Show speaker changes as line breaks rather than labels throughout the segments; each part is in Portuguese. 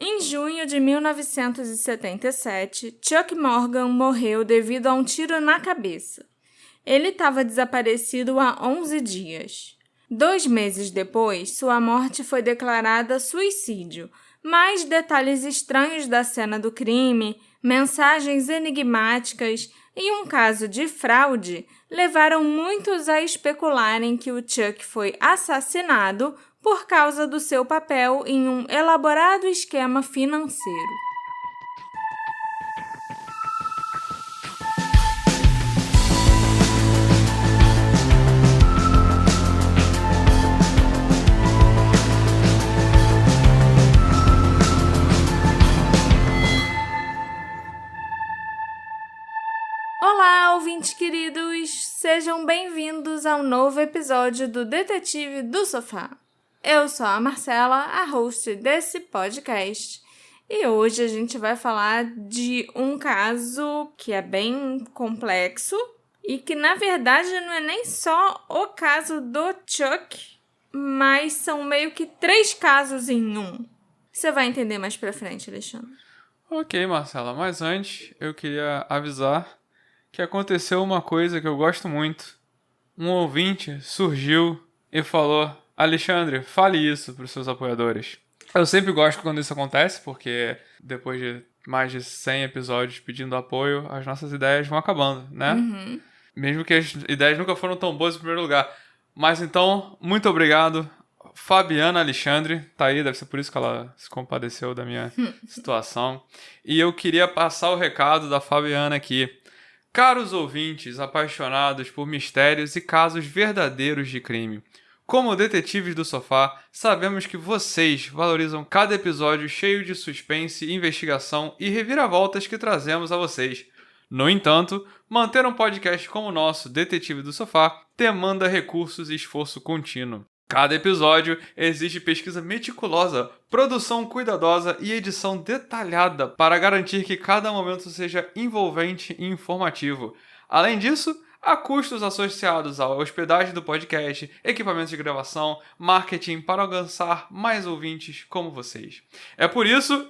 Em junho de 1977, Chuck Morgan morreu devido a um tiro na cabeça. Ele estava desaparecido há 11 dias. 2 meses depois, sua morte foi declarada suicídio, mas detalhes estranhos da cena do crime, mensagens enigmáticas e um caso de fraude levaram muitos a especularem que o Chuck foi assassinado por causa do seu papel em um elaborado esquema financeiro. Olá, ouvintes queridos! Sejam bem-vindos ao novo episódio do Detetive do Sofá. Eu sou a Marcela, a host desse podcast, e hoje a gente vai falar de um caso que é bem complexo e que, na verdade, não é nem só o caso do Chuck, mas são meio que 3 casos em um. Você vai entender mais pra frente, Alexandre.
Ok, Marcela, mas antes eu queria avisar que aconteceu uma coisa que eu gosto muito. Um ouvinte surgiu e falou: Alexandre, fale isso para os seus apoiadores. Eu sempre gosto quando isso acontece, porque depois de mais de 100 episódios pedindo apoio, as nossas ideias vão acabando, né?
Uhum.
Mesmo que as ideias nunca foram tão boas em primeiro lugar. Mas então, muito obrigado. Fabiana Alexandre, tá aí, deve ser por isso que ela se compadeceu da minha situação. E eu queria passar o recado da Fabiana aqui. Caros ouvintes apaixonados por mistérios e casos verdadeiros de crime, como detetives do sofá, sabemos que vocês valorizam cada episódio cheio de suspense, investigação e reviravoltas que trazemos a vocês. No entanto, manter um podcast como o nosso, Detetive do Sofá, demanda recursos e esforço contínuo. Cada episódio exige pesquisa meticulosa, produção cuidadosa e edição detalhada para garantir que cada momento seja envolvente e informativo. Além disso, há custos associados à hospedagem do podcast, equipamentos de gravação, marketing para alcançar mais ouvintes como vocês. É por isso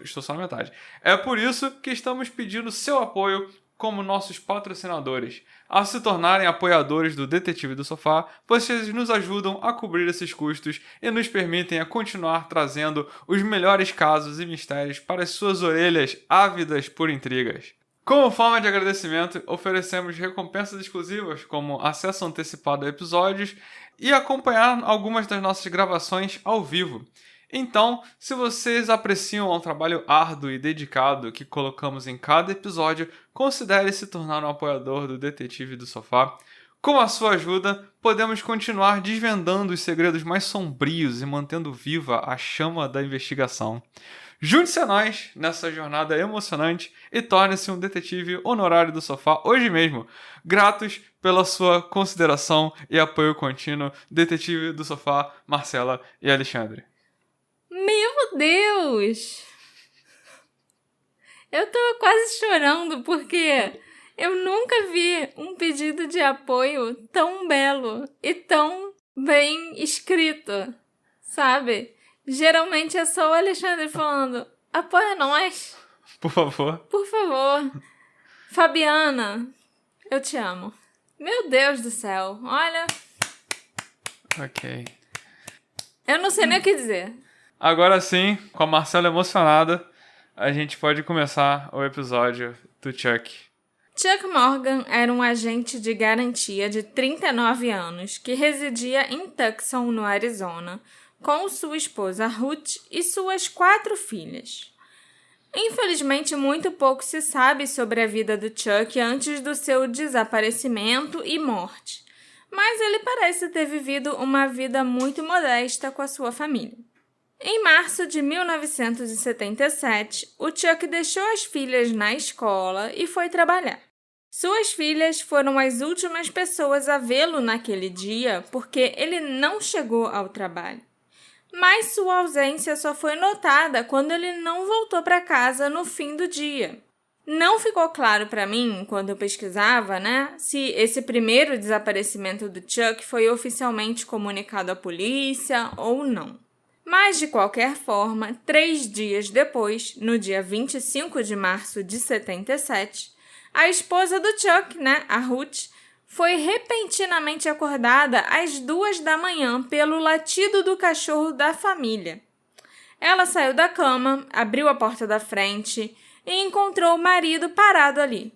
que estamos pedindo seu apoio como nossos patrocinadores. Ao se tornarem apoiadores do Detetive do Sofá, vocês nos ajudam a cobrir esses custos e nos permitem a continuar trazendo os melhores casos e mistérios para as suas orelhas ávidas por intrigas. Como forma de agradecimento, oferecemos recompensas exclusivas, como acesso antecipado a episódios e acompanhar algumas das nossas gravações ao vivo. Então, se vocês apreciam o trabalho árduo e dedicado que colocamos em cada episódio, considere se tornar um apoiador do Detetive do Sofá. Com a sua ajuda, podemos continuar desvendando os segredos mais sombrios e mantendo viva a chama da investigação. Junte-se a nós nessa jornada emocionante e torne-se um detetive honorário do Sofá hoje mesmo. Gratos pela sua consideração e apoio contínuo, Detetive do Sofá, Marcela e Alexandre.
Meu Deus! Eu tô quase chorando porque eu nunca vi um pedido de apoio tão belo e tão bem escrito, sabe? Geralmente é só o Alexandre falando: apoia nós,
Por favor.
por favor. Fabiana, eu te amo. Meu Deus do céu, olha,
Ok.
eu não sei nem o que dizer.
Agora sim, com a Marcela emocionada, a gente pode começar o episódio do Chuck.
Chuck Morgan era um agente de garantia de 39 anos que residia em Tucson, no Arizona, com sua esposa Ruth e suas 4 filhas. Infelizmente, muito pouco se sabe sobre a vida do Chuck antes do seu desaparecimento e morte, mas ele parece ter vivido uma vida muito modesta com a sua família. Em março de 1977, o Chuck deixou as filhas na escola e foi trabalhar. Suas filhas foram as últimas pessoas a vê-lo naquele dia porque ele não chegou ao trabalho. Mas sua ausência só foi notada quando ele não voltou para casa no fim do dia. Não ficou claro para mim, quando eu pesquisava, se esse primeiro desaparecimento do Chuck foi oficialmente comunicado à polícia ou não. Mas, de qualquer forma, 3 dias depois, no dia 25 de março de 77, a esposa do Chuck, a Ruth, foi repentinamente acordada às 2 da manhã pelo latido do cachorro da família. Ela saiu da cama, abriu a porta da frente e encontrou o marido parado ali.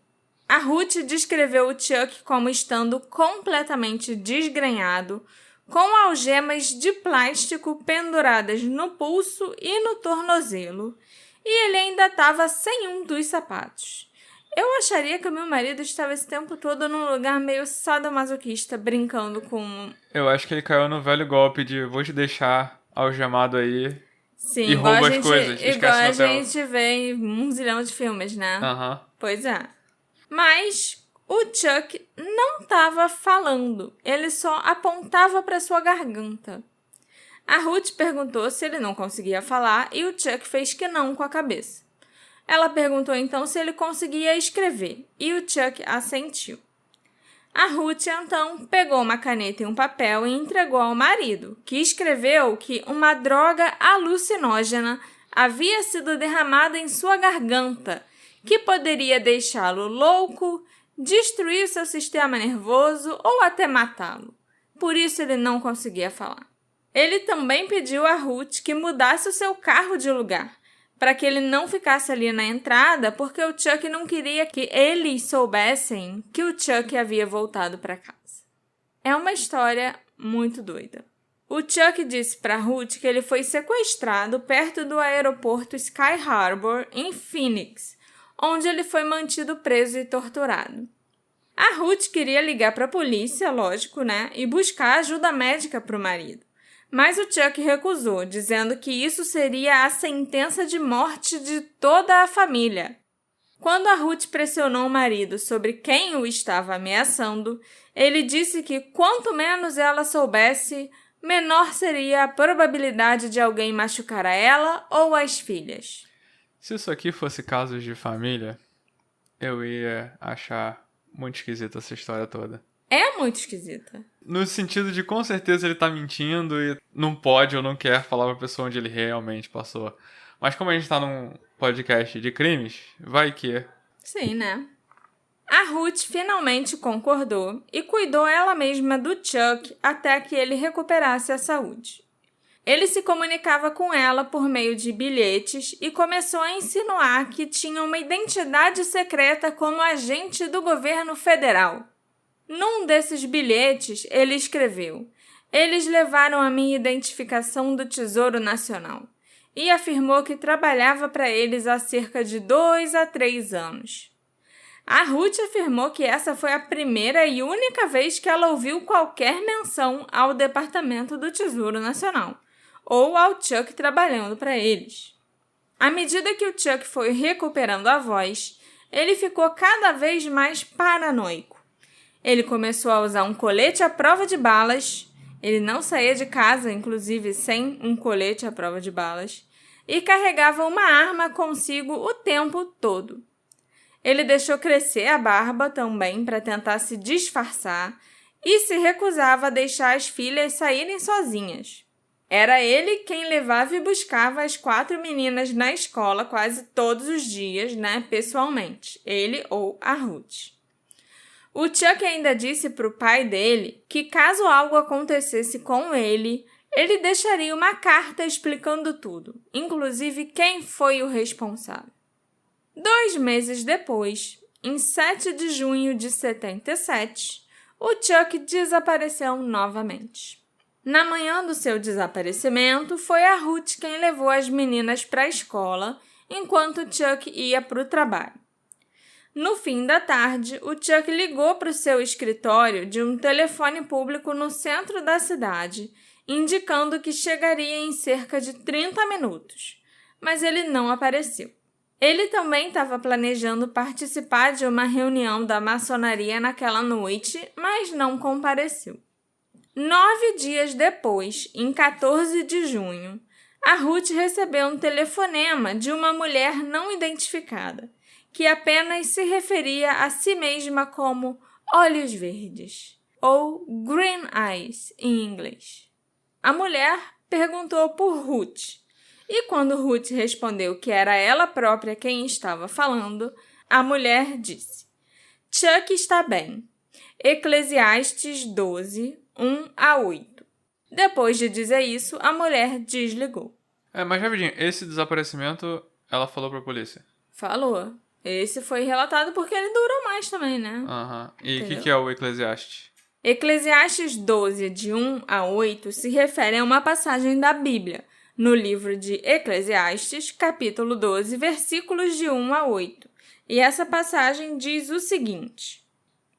A Ruth descreveu o Chuck como estando completamente desgrenhado, com algemas de plástico penduradas no pulso e no tornozelo, e ele ainda estava sem um dos sapatos. Eu acharia que o meu marido estava esse tempo todo num lugar meio sadomasoquista, brincando com...
Eu acho que ele caiu no velho golpe de vou te deixar algemado aí.
Sim,
e rouba as coisas.
Igual a
Esquece no hotel.
gente vê em um zilhão de filmes, né?
Aham.
Pois é. Mas o Chuck não estava falando, ele só apontava para sua garganta. A Ruth perguntou se ele não conseguia falar e o Chuck fez que não com a cabeça. Ela perguntou então se ele conseguia escrever e o Chuck assentiu. A Ruth então pegou uma caneta e um papel e entregou ao marido, que escreveu que uma droga alucinógena havia sido derramada em sua garganta, que poderia deixá-lo louco, destruir seu sistema nervoso ou até matá-lo. Por isso ele não conseguia falar. Ele também pediu a Ruth que mudasse o seu carro de lugar, para que ele não ficasse ali na entrada, porque o Chuck não queria que eles soubessem que o Chuck havia voltado para casa. É uma história muito doida. O Chuck disse para Ruth que ele foi sequestrado perto do aeroporto Sky Harbor, em Phoenix, onde ele foi mantido preso e torturado. A Ruth queria ligar para a polícia, lógico, e buscar ajuda médica para o marido. Mas o Chuck recusou, dizendo que isso seria a sentença de morte de toda a família. Quando a Ruth pressionou o marido sobre quem o estava ameaçando, ele disse que quanto menos ela soubesse, menor seria a probabilidade de alguém machucar a ela ou as filhas.
Se isso aqui fosse casos de família, eu ia achar muito esquisita essa história toda.
É muito esquisita.
No sentido de, com certeza, ele tá mentindo e não pode ou não quer falar pra pessoa onde ele realmente passou. Mas como a gente tá num podcast de crimes, vai que...
Sim, A Ruth finalmente concordou e cuidou ela mesma do Chuck até que ele recuperasse a saúde. Ele se comunicava com ela por meio de bilhetes e começou a insinuar que tinha uma identidade secreta como agente do governo federal. Num desses bilhetes, ele escreveu: "Eles levaram a minha identificação do Tesouro Nacional", e afirmou que trabalhava para eles há cerca de 2 a 3 anos. A Ruth afirmou que essa foi a primeira e única vez que ela ouviu qualquer menção ao Departamento do Tesouro Nacional, ou ao Chuck trabalhando para eles. À medida que o Chuck foi recuperando a voz, ele ficou cada vez mais paranoico. Ele começou a usar um colete à prova de balas, ele não saía de casa, inclusive, sem um colete à prova de balas, e carregava uma arma consigo o tempo todo. Ele deixou crescer a barba também para tentar se disfarçar e se recusava a deixar as filhas saírem sozinhas. Era ele quem levava e buscava as 4 meninas na escola quase todos os dias, pessoalmente, ele ou a Ruth. O Chuck ainda disse para o pai dele que caso algo acontecesse com ele deixaria uma carta explicando tudo, inclusive quem foi o responsável. 2 meses depois, em 7 de junho de 77, o Chuck desapareceu novamente. Na manhã do seu desaparecimento, foi a Ruth quem levou as meninas para a escola, enquanto Chuck ia para o trabalho. No fim da tarde, o Chuck ligou para o seu escritório de um telefone público no centro da cidade, indicando que chegaria em cerca de 30 minutos, mas ele não apareceu. Ele também estava planejando participar de uma reunião da maçonaria naquela noite, mas não compareceu. 9 dias depois, em 14 de junho, a Ruth recebeu um telefonema de uma mulher não identificada, que apenas se referia a si mesma como olhos verdes, ou green eyes em inglês. A mulher perguntou por Ruth. E quando Ruth respondeu que era ela própria quem estava falando, a mulher disse: Chuck está bem. Eclesiastes 12, 1-8. Depois de dizer isso, a mulher desligou.
Mas rapidinho, esse desaparecimento, ela falou pra polícia?
Falou. Esse foi relatado porque ele durou mais também, né?
Aham. E o
Entendeu?
que é o Eclesiastes?
Eclesiastes 12, de 1-8, se refere a uma passagem da Bíblia, no livro de Eclesiastes, capítulo 12, versículos de 1-8. E essa passagem diz o seguinte: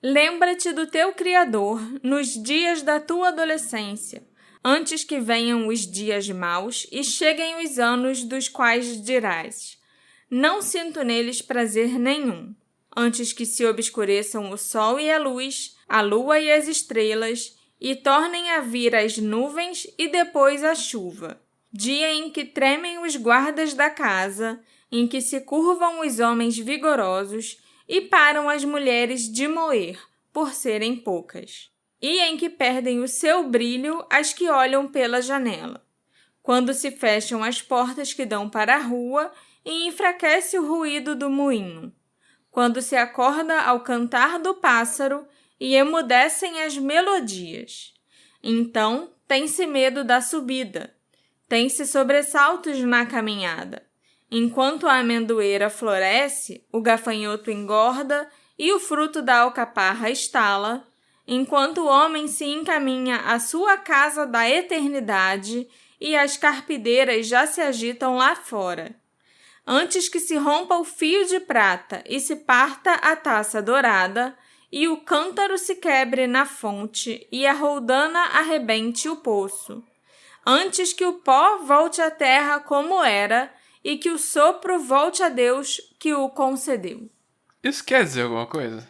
Lembra-te do teu Criador nos dias da tua adolescência, antes que venham os dias maus e cheguem os anos dos quais dirás: Não sinto neles prazer nenhum, antes que se obscureçam o sol e a luz, a lua e as estrelas, e tornem a vir as nuvens e depois a chuva. Dia em que tremem os guardas da casa, em que se curvam os homens vigorosos e param as mulheres de moer, por serem poucas. E em que perdem o seu brilho as que olham pela janela. Quando se fecham as portas que dão para a rua e enfraquece o ruído do moinho. Quando se acorda ao cantar do pássaro e emudecem as melodias. Então tem-se medo da subida, tem-se sobressaltos na caminhada. Enquanto a amendoeira floresce, o gafanhoto engorda e o fruto da alcaparra estala, enquanto o homem se encaminha à sua casa da eternidade e as carpideiras já se agitam lá fora. Antes que se rompa o fio de prata e se parta a taça dourada, e o cântaro se quebre na fonte e a roldana arrebente o poço. Antes que o pó volte à terra como era, e que o sopro volte a Deus que o concedeu.
Isso quer dizer alguma coisa?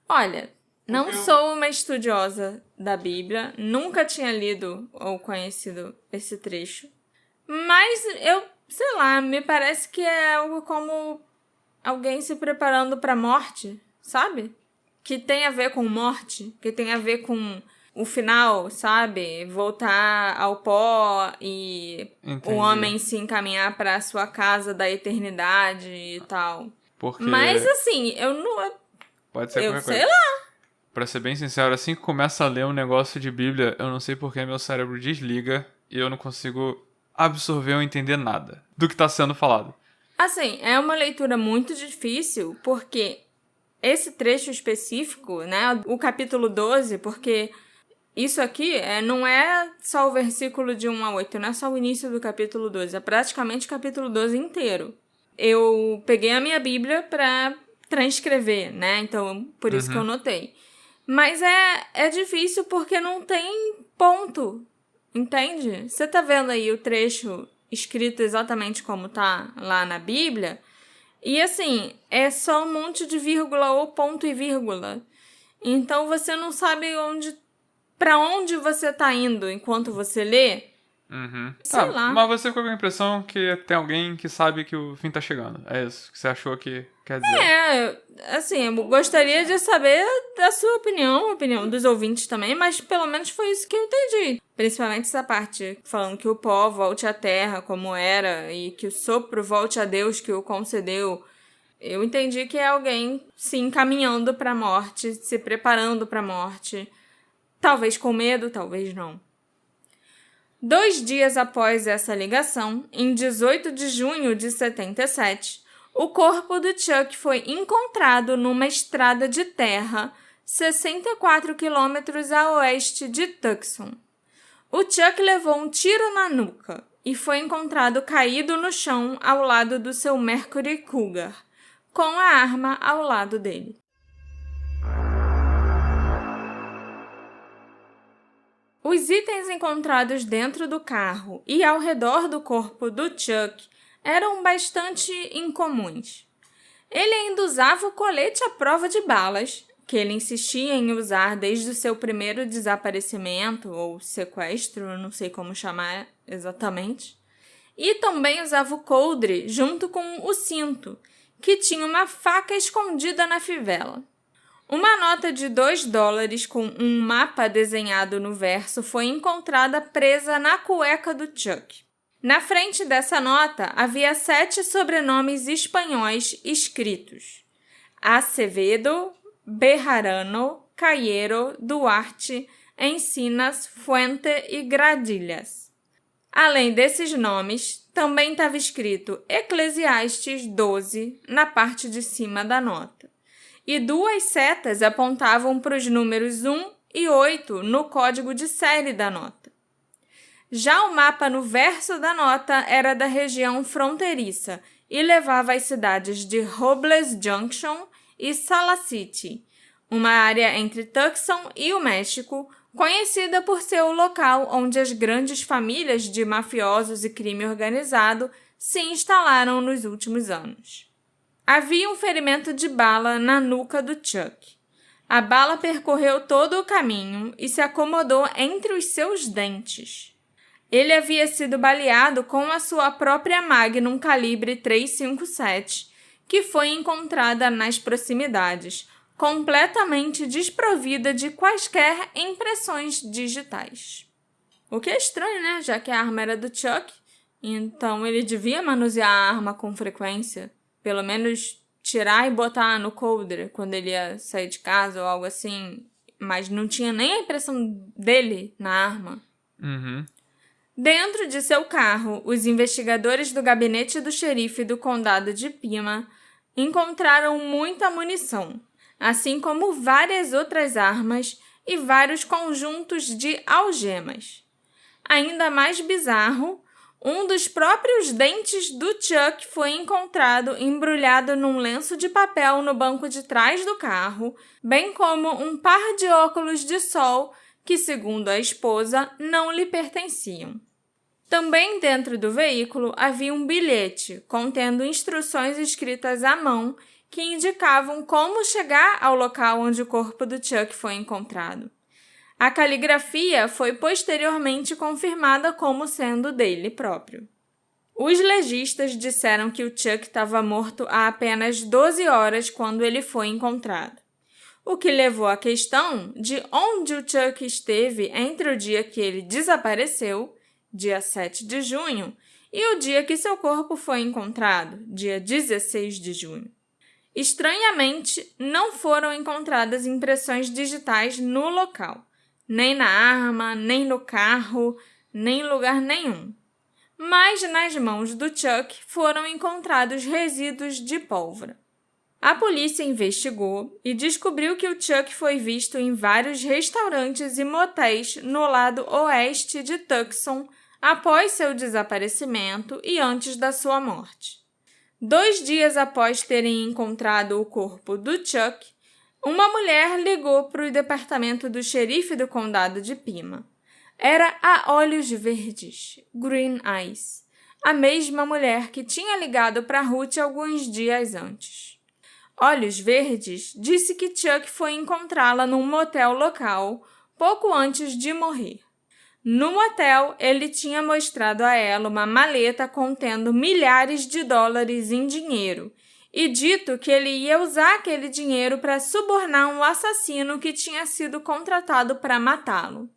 Olha, não sou uma estudiosa da Bíblia, nunca tinha lido ou conhecido esse trecho, mas sei lá, me parece que é algo como alguém se preparando para a morte, sabe? Que tem a ver com morte, que tem a ver com o final, sabe? Voltar ao pó e
Entendi.
o homem se encaminhar para a sua casa da eternidade e tal.
Porque...
Mas assim, eu não...
Pode ser qualquer coisa.
Sei lá.
Pra ser bem sincero, assim que começa a ler um negócio de Bíblia, eu não sei porque meu cérebro desliga e eu não consigo absorver ou entender nada do que tá sendo falado.
Assim, é uma leitura muito difícil, porque esse trecho específico, né, o capítulo 12, porque isso aqui não é só o versículo de 1-8, não é só o início do capítulo 12, é praticamente o capítulo 12 inteiro. Eu peguei a minha Bíblia para transcrever, né, então por isso que eu notei. Mas é difícil porque não tem ponto, entende? Você tá vendo aí o trecho escrito exatamente como tá lá na Bíblia, e assim, é só um monte de vírgula ou ponto e vírgula. Então você não sabe para onde você tá indo enquanto você lê. Sei lá.
Mas você ficou com a impressão que tem alguém que sabe que o fim tá chegando. É isso que você achou que quer dizer?
Assim, eu gostaria de saber da sua opinião, a opinião dos ouvintes também, mas pelo menos foi isso que eu entendi. Principalmente essa parte, falando que o pó volte à terra como era e que o sopro volte a Deus que o concedeu. Eu entendi que é alguém se encaminhando para a morte, se preparando para a morte. Talvez com medo, talvez não. 2 dias após essa ligação, em 18 de junho de 77, o corpo do Chuck foi encontrado numa estrada de terra 64 quilômetros a oeste de Tucson. O Chuck levou um tiro na nuca e foi encontrado caído no chão ao lado do seu Mercury Cougar, com a arma ao lado dele. Os itens encontrados dentro do carro e ao redor do corpo do Chuck eram bastante incomuns. Ele ainda usava o colete à prova de balas, que ele insistia em usar desde o seu primeiro desaparecimento ou sequestro, eu não sei como chamar exatamente. E também usava o coldre junto com o cinto, que tinha uma faca escondida na fivela. Uma nota de $2 com um mapa desenhado no verso foi encontrada presa na cueca do Chuck. Na frente dessa nota havia 7 sobrenomes espanhóis escritos: Acevedo, Bejarano, Cayero, Duarte, Encinas, Fuente e Gradilhas. Além desses nomes, também estava escrito Eclesiastes 12 na parte de cima da nota. E 2 setas apontavam para os números 1 e 8 no código de série da nota. Já o mapa no verso da nota era da região fronteiriça e levava às cidades de Robles Junction e Salacity, uma área entre Tucson e o México, conhecida por ser o local onde as grandes famílias de mafiosos e crime organizado se instalaram nos últimos anos. Havia um ferimento de bala na nuca do Chuck. A bala percorreu todo o caminho e se acomodou entre os seus dentes. Ele havia sido baleado com a sua própria Magnum calibre .357, que foi encontrada nas proximidades, completamente desprovida de quaisquer impressões digitais. O que é estranho, né? Já que a arma era do Chuck, então ele devia manusear a arma com frequência. Pelo menos tirar e botar no coldre quando ele ia sair de casa ou algo assim. Mas não tinha nem a impressão dele na arma.
Uhum.
Dentro de seu carro, os investigadores do gabinete do xerife do condado de Pima encontraram muita munição, assim como várias outras armas e vários conjuntos de algemas. Ainda mais bizarro, um dos próprios dentes do Chuck foi encontrado embrulhado num lenço de papel no banco de trás do carro, bem como um par de óculos de sol que, segundo a esposa, não lhe pertenciam. Também dentro do veículo havia um bilhete contendo instruções escritas à mão que indicavam como chegar ao local onde o corpo do Chuck foi encontrado. A caligrafia foi posteriormente confirmada como sendo dele próprio. Os legistas disseram que o Chuck estava morto há apenas 12 horas quando ele foi encontrado, o que levou à questão de onde o Chuck esteve entre o dia que ele desapareceu, dia 7 de junho, e o dia que seu corpo foi encontrado, dia 16 de junho. Estranhamente, não foram encontradas impressões digitais no local, nem na arma, nem no carro, nem em lugar nenhum. Mas nas mãos do Chuck foram encontrados resíduos de pólvora. A polícia investigou e descobriu que o Chuck foi visto em vários restaurantes e motéis no lado oeste de Tucson após seu desaparecimento e antes da sua morte. 2 dias após terem encontrado o corpo do Chuck, uma mulher ligou para o departamento do xerife do condado de Pima. Era a Olhos Verdes, Green Eyes, a mesma mulher que tinha ligado para Ruth alguns dias antes. Olhos Verdes disse que Chuck foi encontrá-la num motel local pouco antes de morrer. No motel, ele tinha mostrado a ela uma maleta contendo milhares de dólares em dinheiro e dito que ele ia usar aquele dinheiro para subornar um assassino que tinha sido contratado para matá-lo.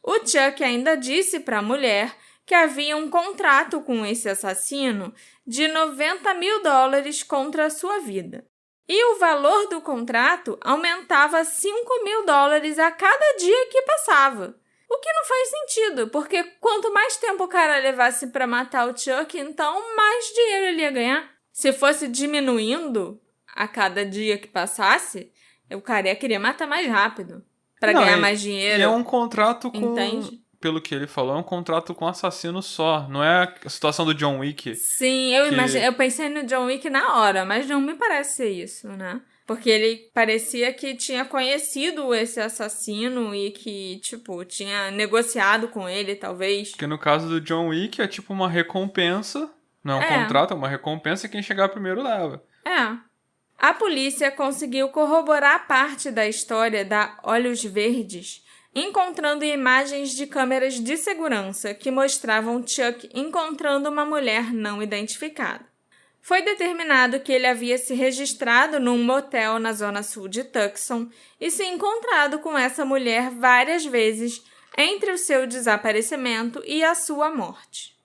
O Chuck ainda disse para a mulher que havia um contrato com esse assassino de $90.000 contra a sua vida. E o valor do contrato aumentava $5.000 a cada dia que passava. O que não faz sentido, porque quanto mais tempo o cara levasse para matar o Chuck, então mais dinheiro ele ia ganhar. Se fosse diminuindo a cada dia que passasse, o cara ia querer matar mais rápido para ganhar mais dinheiro.
E é um contrato com...
Entende?
Pelo que ele falou, é um contrato com assassino só. Não é a situação do John Wick.
Sim, eu pensei no John Wick na hora, mas não me parece ser isso, né? Porque ele parecia que tinha conhecido esse assassino e que, tipo, tinha negociado com ele, talvez.
Porque no caso do John Wick é tipo uma recompensa. Não é um contrato, é uma recompensa e quem chegar primeiro leva.
É. A polícia conseguiu corroborar parte da história da Olhos Verdes, encontrando imagens de câmeras de segurança que mostravam Chuck encontrando uma mulher não identificada. Foi determinado que ele havia se registrado num motel na zona sul de Tucson e se encontrado com essa mulher várias vezes entre o seu desaparecimento e a sua morte.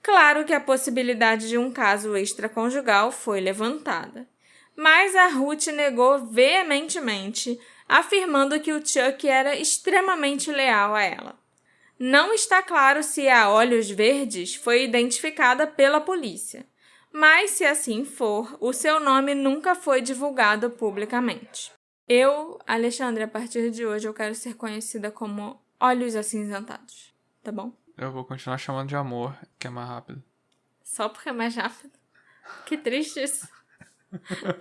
Claro que a possibilidade de um caso extraconjugal foi levantada, mas a Ruth negou veementemente, afirmando que o Chuck era extremamente leal a ela. Não está claro se a Olhos Verdes foi identificada pela polícia, mas se assim for, o seu nome nunca foi divulgado publicamente. Eu, Alexandre, a partir de hoje eu quero ser conhecida como Olhos Acinzentados, tá bom?
Eu vou continuar chamando de Amor, que é mais rápido.
Só porque é mais rápido? Que triste isso.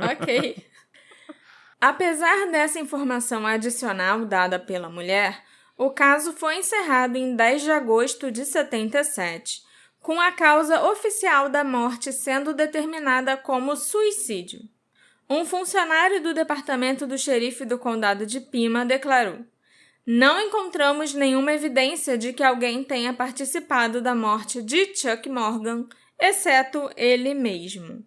Ok. Apesar dessa informação adicional dada pela mulher, o caso foi encerrado em 10 de agosto de 77, com a causa oficial da morte sendo determinada como suicídio. Um funcionário do departamento do xerife do condado de Pima declarou: "Não encontramos nenhuma evidência de que alguém tenha participado da morte de Chuck Morgan, exceto ele mesmo."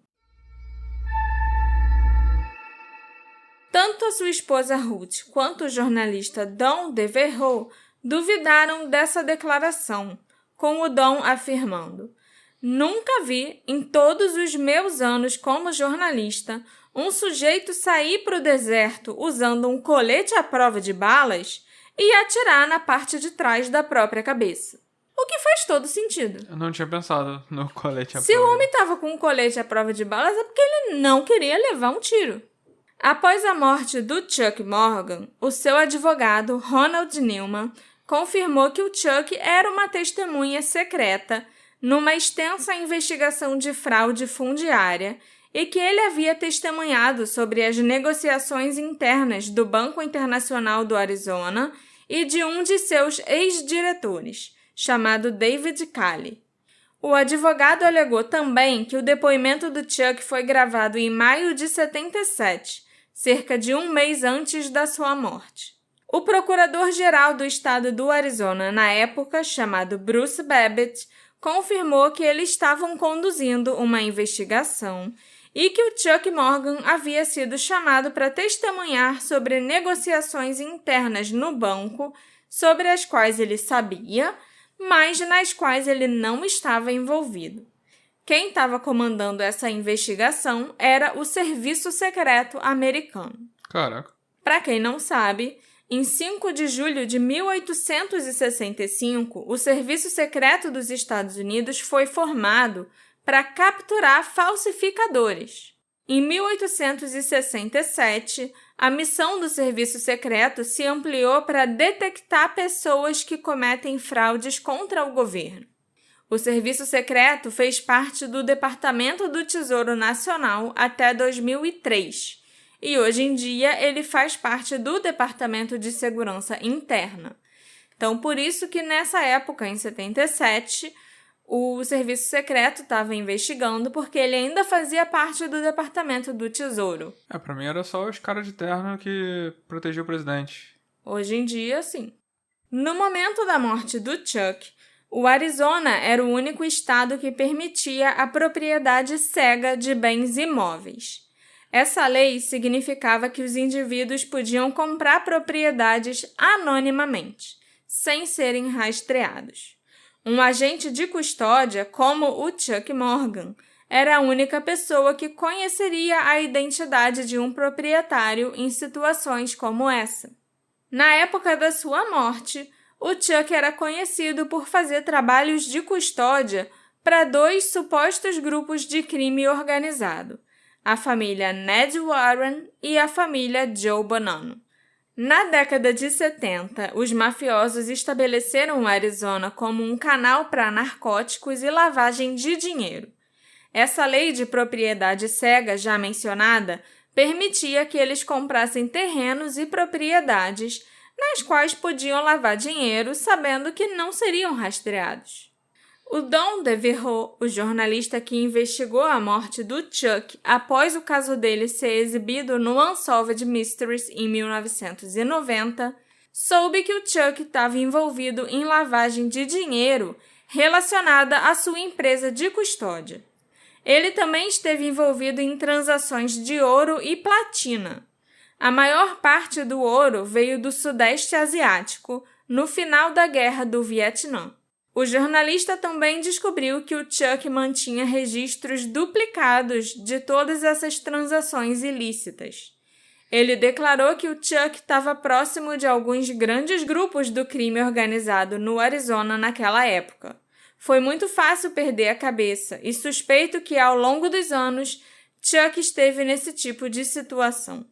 Tanto a sua esposa Ruth quanto o jornalista Don Devereux duvidaram dessa declaração, com o Don afirmando: "Nunca vi, em todos os meus anos como jornalista, um sujeito sair para o deserto usando um colete à prova de balas e atirar na parte de trás da própria cabeça." O que faz todo sentido.
Eu não tinha pensado no colete à
Se
prova.
o homem estava com um colete à prova de balas, é porque ele não queria levar um tiro. Após a morte do Chuck Morgan, o seu advogado, Ronald Newman, confirmou que o Chuck era uma testemunha secreta numa extensa investigação de fraude fundiária e que ele havia testemunhado sobre as negociações internas do Banco Internacional do Arizona e de um de seus ex-diretores, chamado David Cali. O advogado alegou também que o depoimento do Chuck foi gravado em maio de 77, cerca de um mês antes da sua morte. O procurador-geral do estado do Arizona, na época, chamado Bruce Babbitt, confirmou que eles estavam conduzindo uma investigação e que o Chuck Morgan havia sido chamado para testemunhar sobre negociações internas no banco, sobre as quais ele sabia, mas nas quais ele não estava envolvido. Quem estava comandando essa investigação era o Serviço Secreto Americano.
Caraca.
Para quem não sabe, em 5 de julho de 1865, o Serviço Secreto dos Estados Unidos foi formado para capturar falsificadores. Em 1867, a missão do Serviço Secreto se ampliou para detectar pessoas que cometem fraudes contra o governo. O Serviço Secreto fez parte do Departamento do Tesouro Nacional até 2003 e hoje em dia ele faz parte do Departamento de Segurança Interna. Então, por isso que nessa época, em 77, o Serviço Secreto estava investigando porque ele ainda fazia parte do Departamento do Tesouro.
Pra mim era só os caras de terno que protegiam o presidente.
Hoje em dia, sim. No momento da morte do Chuck, o Arizona era o único estado que permitia a propriedade cega de bens imóveis. Essa lei significava que os indivíduos podiam comprar propriedades anonimamente, sem serem rastreados. Um agente de custódia, como o Chuck Morgan, era a única pessoa que conheceria a identidade de um proprietário em situações como essa. Na época da sua morte, o Chuck era conhecido por fazer trabalhos de custódia para 2 supostos grupos de crime organizado, a família Ned Warren e a família Joe Bonanno. Na década de 70, os mafiosos estabeleceram o Arizona como um canal para narcóticos e lavagem de dinheiro. Essa lei de propriedade cega já mencionada permitia que eles comprassem terrenos e propriedades nas quais podiam lavar dinheiro sabendo que não seriam rastreados. O Don Devereux, o jornalista que investigou a morte do Chuck após o caso dele ser exibido no Unsolved Mysteries em 1990, soube que o Chuck estava envolvido em lavagem de dinheiro relacionada à sua empresa de custódia. Ele também esteve envolvido em transações de ouro e platina. A maior parte do ouro veio do Sudeste Asiático, no final da Guerra do Vietnã. O jornalista também descobriu que o Chuck mantinha registros duplicados de todas essas transações ilícitas. Ele declarou que o Chuck estava próximo de alguns grandes grupos do crime organizado no Arizona naquela época. Foi muito fácil perder a cabeça e suspeito que, ao longo dos anos, Chuck esteve nesse tipo de situação.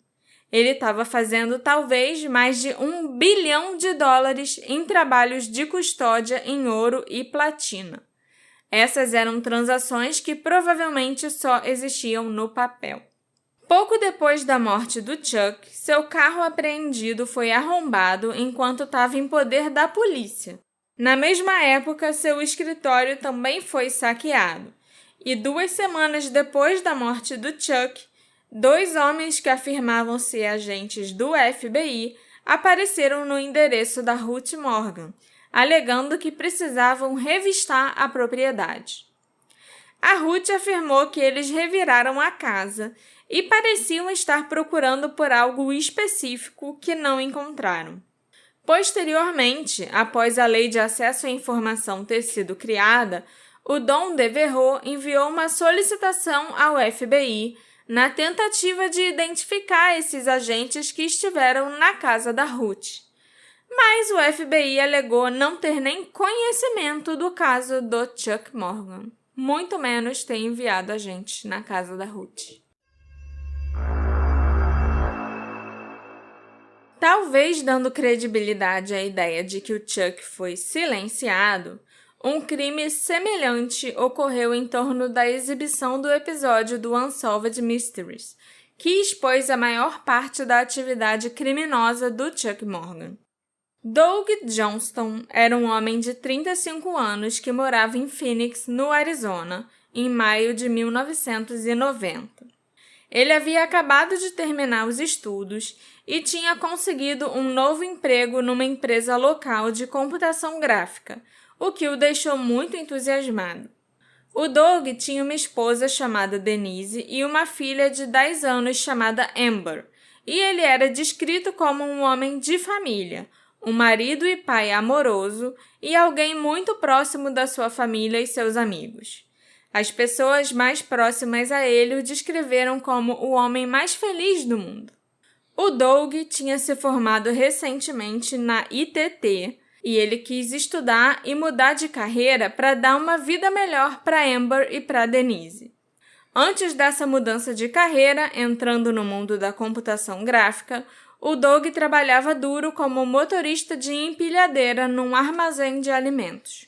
Ele estava fazendo talvez mais de $1 bilhão em trabalhos de custódia em ouro e platina. Essas eram transações que provavelmente só existiam no papel. Pouco depois da morte do Chuck, seu carro apreendido foi arrombado enquanto estava em poder da polícia. Na mesma época, seu escritório também foi saqueado. E 2 semanas depois da morte do Chuck, 2 homens que afirmavam ser agentes do FBI apareceram no endereço da Ruth Morgan, alegando que precisavam revistar a propriedade. A Ruth afirmou que eles reviraram a casa e pareciam estar procurando por algo específico que não encontraram. Posteriormente, após a Lei de Acesso à Informação ter sido criada, o Don Devereux enviou uma solicitação ao FBI na tentativa de identificar esses agentes que estiveram na casa da Ruth. Mas o FBI alegou não ter nem conhecimento do caso do Chuck Morgan, muito menos ter enviado agentes na casa da Ruth. Talvez dando credibilidade à ideia de que o Chuck foi silenciado, um crime semelhante ocorreu em torno da exibição do episódio do Unsolved Mysteries, que expôs a maior parte da atividade criminosa do Chuck Morgan. Doug Johnston era um homem de 35 anos que morava em Phoenix, no Arizona, em maio de 1990. Ele havia acabado de terminar os estudos e tinha conseguido um novo emprego numa empresa local de computação gráfica, o que o deixou muito entusiasmado. O Doug tinha uma esposa chamada Denise e uma filha de 10 anos chamada Amber, e ele era descrito como um homem de família, um marido e pai amoroso e alguém muito próximo da sua família e seus amigos. As pessoas mais próximas a ele o descreveram como o homem mais feliz do mundo. O Doug tinha se formado recentemente na ITT e ele quis estudar e mudar de carreira para dar uma vida melhor para Amber e para Denise. Antes dessa mudança de carreira, entrando no mundo da computação gráfica, o Doug trabalhava duro como motorista de empilhadeira num armazém de alimentos.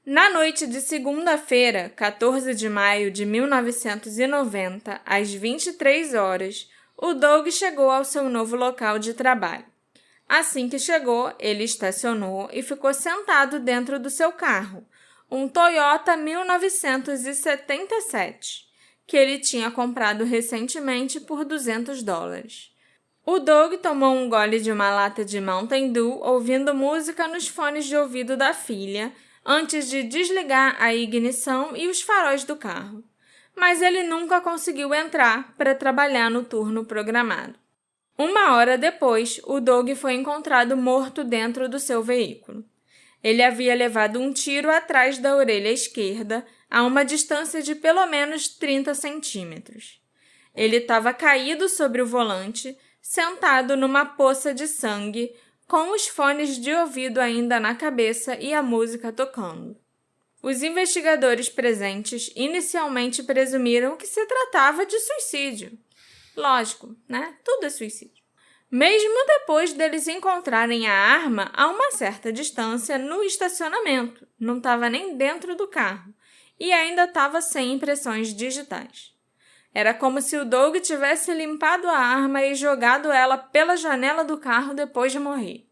Na noite de segunda-feira, 14 de maio de 1990, às 23 horas, o Doug chegou ao seu novo local de trabalho. Assim que chegou, ele estacionou e ficou sentado dentro do seu carro, um Toyota 1977, que ele tinha comprado recentemente por $200. O Doug tomou um gole de uma lata de Mountain Dew ouvindo música nos fones de ouvido da filha, antes de desligar a ignição e os faróis do carro. Mas ele nunca conseguiu entrar para trabalhar no turno programado. 1 hora depois, o Doug foi encontrado morto dentro do seu veículo. Ele havia levado um tiro atrás da orelha esquerda, a uma distância de pelo menos 30 centímetros. Ele estava caído sobre o volante, sentado numa poça de sangue, com os fones de ouvido ainda na cabeça e a música tocando. Os investigadores presentes inicialmente presumiram que se tratava de suicídio. Lógico, né? Tudo é suicídio. Mesmo depois deles encontrarem a arma a uma certa distância no estacionamento, não estava nem dentro do carro, e ainda estava sem impressões digitais. Era como se o Doug tivesse limpado a arma e jogado ela pela janela do carro depois de morrer.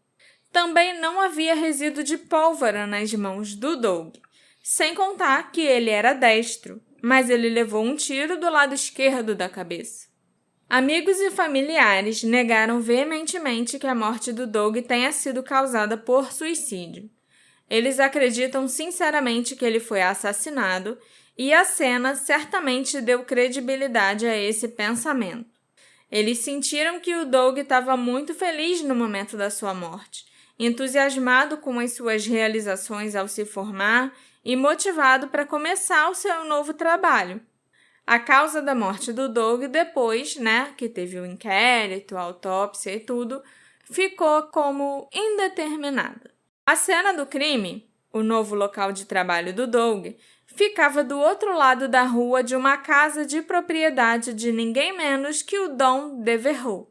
Também não havia resíduo de pólvora nas mãos do Doug, sem contar que ele era destro, mas ele levou um tiro do lado esquerdo da cabeça. Amigos e familiares negaram veementemente que a morte do Doug tenha sido causada por suicídio. Eles acreditam sinceramente que ele foi assassinado e a cena certamente deu credibilidade a esse pensamento. Eles sentiram que o Doug estava muito feliz no momento da sua morte, entusiasmado com as suas realizações ao se formar e motivado para começar o seu novo trabalho. A causa da morte do Doug depois, que teve o inquérito, a autópsia e tudo, ficou como indeterminada. A cena do crime, o novo local de trabalho do Doug, ficava do outro lado da rua de uma casa de propriedade de ninguém menos que o Don Devereux.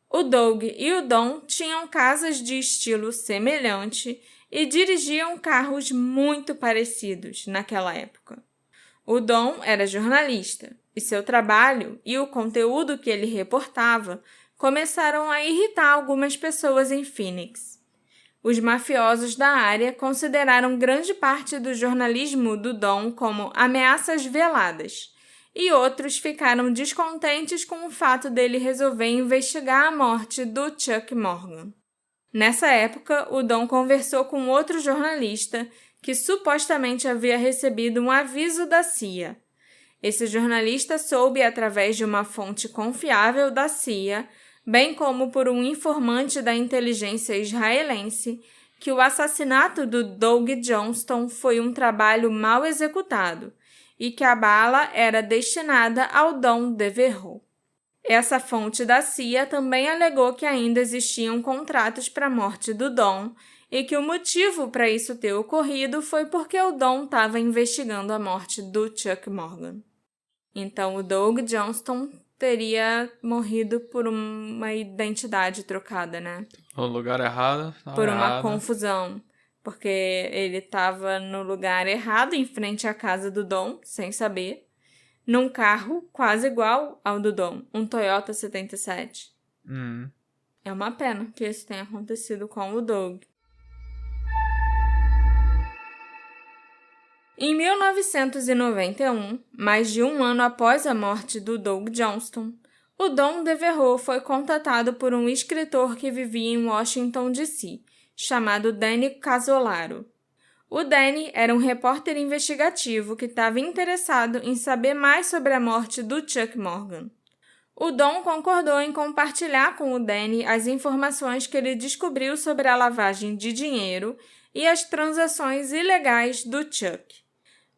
O Doug e o Don tinham casas de estilo semelhante e dirigiam carros muito parecidos naquela época. O Don era jornalista e seu trabalho e o conteúdo que ele reportava começaram a irritar algumas pessoas em Phoenix. Os mafiosos da área consideraram grande parte do jornalismo do Don como ameaças veladas, e outros ficaram descontentes com o fato dele resolver investigar a morte do Chuck Morgan. Nessa época, o Don conversou com outro jornalista que supostamente havia recebido um aviso da CIA. Esse jornalista soube através de uma fonte confiável da CIA, bem como por um informante da inteligência israelense, que o assassinato do Doug Johnston foi um trabalho mal executado e que a bala era destinada ao Don Devereux. Essa fonte da CIA também alegou que ainda existiam contratos para a morte do Don e que o motivo para isso ter ocorrido foi porque o Don estava investigando a morte do Chuck Morgan. Então, o Doug Johnston teria morrido por uma identidade trocada,
No lugar errado.
Por uma confusão. Porque ele estava no lugar errado, em frente à casa do Don, sem saber, num carro quase igual ao do Don, um Toyota 77. É uma pena que isso tenha acontecido com o Doug. Em 1991, mais de um ano após a morte do Doug Johnston, o Don Devereux foi contatado por um escritor que vivia em Washington, D.C., chamado Danny Casolaro. O Danny era um repórter investigativo que estava interessado em saber mais sobre a morte do Chuck Morgan. O Don concordou em compartilhar com o Danny as informações que ele descobriu sobre a lavagem de dinheiro e as transações ilegais do Chuck.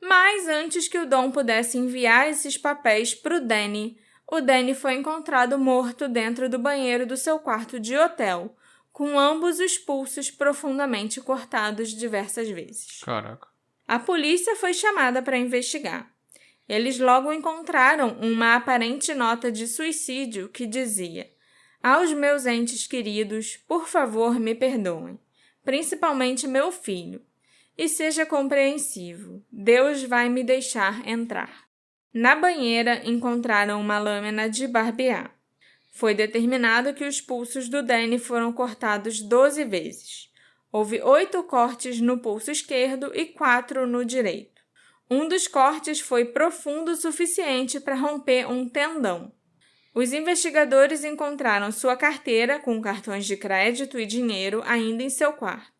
Mas antes que o Don pudesse enviar esses papéis para o Danny foi encontrado morto dentro do banheiro do seu quarto de hotel, com ambos os pulsos profundamente cortados diversas vezes.
Caraca.
A polícia foi chamada para investigar. Eles logo encontraram uma aparente nota de suicídio que dizia: "Aos meus entes queridos, por favor, me perdoem, principalmente meu filho. E seja compreensivo, Deus vai me deixar entrar." Na banheira encontraram uma lâmina de barbear. Foi determinado que os pulsos do Danny foram cortados 12 vezes. Houve 8 cortes no pulso esquerdo e 4 no direito. Um dos cortes foi profundo o suficiente para romper um tendão. Os investigadores encontraram sua carteira com cartões de crédito e dinheiro ainda em seu quarto.